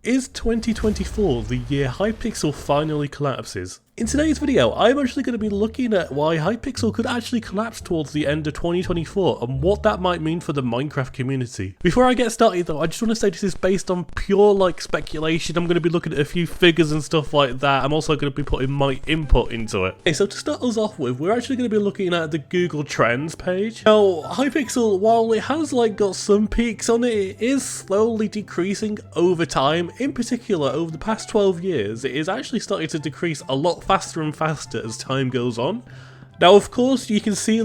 Is 2024 the year Hypixel finally collapses? In today's video, I'm actually going to be looking at why Hypixel could actually collapse towards the end of 2024 and what that might mean for the Minecraft community. Before I get started though, I just want to say this is based on pure speculation. I'm going to be looking at a few figures and stuff like that. I'm also going to be putting my input into it. Okay, so to start us off with, we're actually going to be looking at the Google Trends page. Now, Hypixel, while it has got some peaks on it, it is slowly decreasing over time. In particular, over the past 12 years, it is actually starting to decrease a lot faster and faster as time goes on. Now, of course, you can see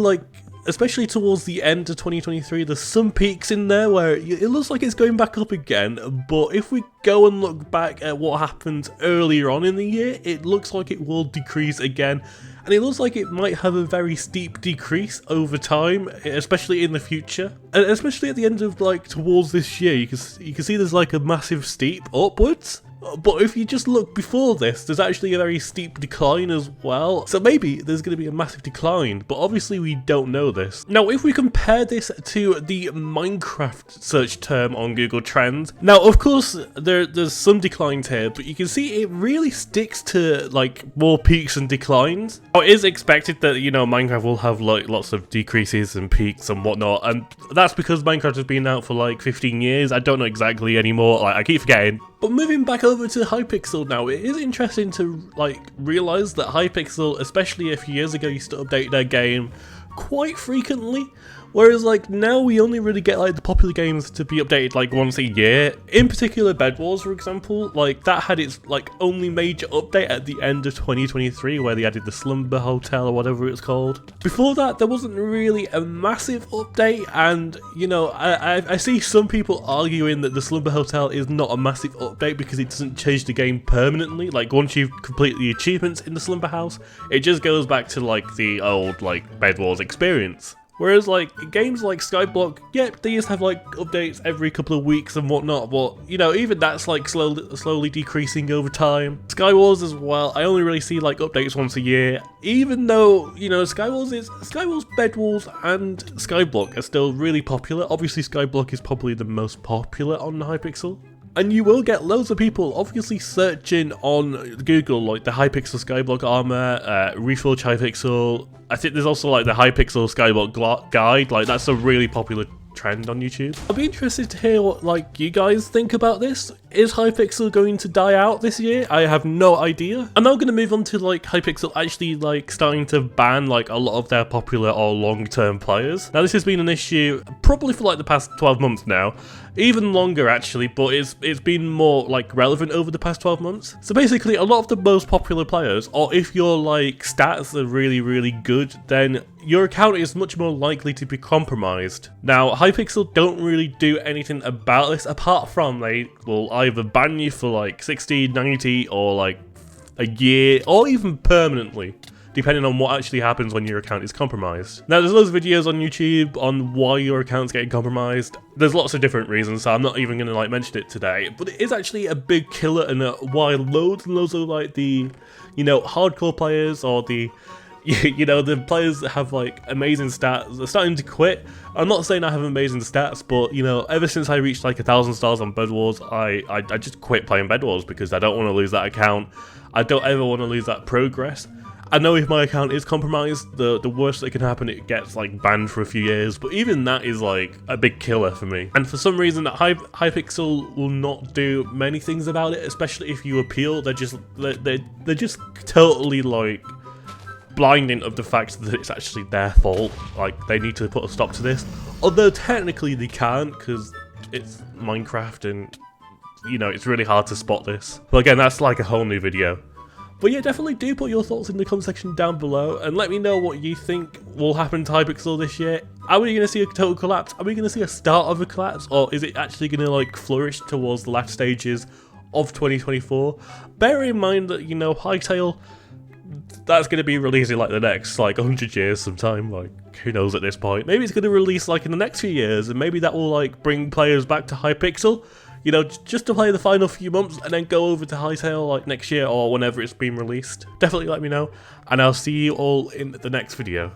especially towards the end of 2023, there's some peaks in there where it looks like it's going back up again, but if we go and look back at what happened earlier on in the year, it looks like it will decrease again, and it looks like it might have a very steep decrease over time, especially in the future, and especially at the end of towards this year, you can see there's a massive steep upwards. But if you just look before this, there's actually a very steep decline as well. So maybe there's going to be a massive decline, but obviously we don't know this. Now, if we compare this to the Minecraft search term on Google Trends, now of course there's some declines here, but you can see it really sticks to more peaks and declines. Now, it is expected that Minecraft will have lots of decreases and peaks and whatnot, and that's because Minecraft has been out for 15 years. I don't know exactly anymore. I keep forgetting. But moving back over to Hypixel now, it is interesting to realise that Hypixel, especially a few years ago, used to update their game quite frequently, whereas now we only really get the popular games to be updated once a year. In particular, Bed Wars, for example, that had its only major update at the end of 2023, where they added the Slumber Hotel or whatever it's called. Before that, there wasn't really a massive update, and I see some people arguing that the Slumber Hotel is not a massive update because it doesn't change the game permanently. Once you've completed the achievements in the Slumber House, it just goes back to the old Bed Wars experience. Whereas games like Skyblock, yep, they used to have updates every couple of weeks and whatnot, but even that's slowly decreasing over time. Skywars as well, I only really see updates once a year, even though Skywars, Bed Wars and Skyblock are still really popular. Obviously Skyblock is probably the most popular on Hypixel. And you will get loads of people obviously searching on Google the Hypixel Skyblock armor, Reforge Hypixel. I think there's also the Hypixel Skyblock guide. That's a really popular trend on YouTube. I'd be interested to hear what you guys think about this. Is Hypixel going to die out this year? I have no idea. I'm now going to move on to Hypixel actually starting to ban a lot of their popular or long-term players. Now this has been an issue probably for the past 12 months now, even longer actually, but it's been more relevant over the past 12 months. So basically a lot of the most popular players, or if your stats are really good, then your account is much more likely to be compromised. Now Hypixel don't really do anything about this apart from they will either ban you for 60, 90 or a year, or even permanently, depending on what actually happens when your account is compromised. Now there's loads of videos on YouTube on why your account's getting compromised. There's lots of different reasons, so I'm not even going to mention it today, but it is actually a big killer, and why loads and loads of the hardcore players or the the players that have amazing stats are starting to quit. I'm not saying I have amazing stats, but ever since I reached 1,000 stars on Bed Wars, I just quit playing Bed Wars because I don't want to lose that account. I don't ever want to lose that progress. I know if my account is compromised, the worst that can happen, it gets banned for a few years, but even that is a big killer for me. And for some reason, Hypixel will not do many things about it, especially if you appeal. They're just totally blinding of the fact that it's actually their fault. They need to put a stop to this, although technically they can't because it's Minecraft and it's really hard to spot this. But again, that's a whole new video. But yeah, definitely do put your thoughts in the comment section down below and let me know what you think will happen to Hypixel this year. Are we going to see a total collapse? Are we going to see a start of a collapse, or is it actually going to flourish towards the last stages of 2024? Bear in mind that Hypixel, that's going to be released in the next 100 years sometime. Who knows at this point? Maybe it's going to release in the next few years, and maybe that will bring players back to Hypixel, just to play the final few months and then go over to Hypixel next year or whenever it's been released. Definitely let me know, and I'll see you all in the next video.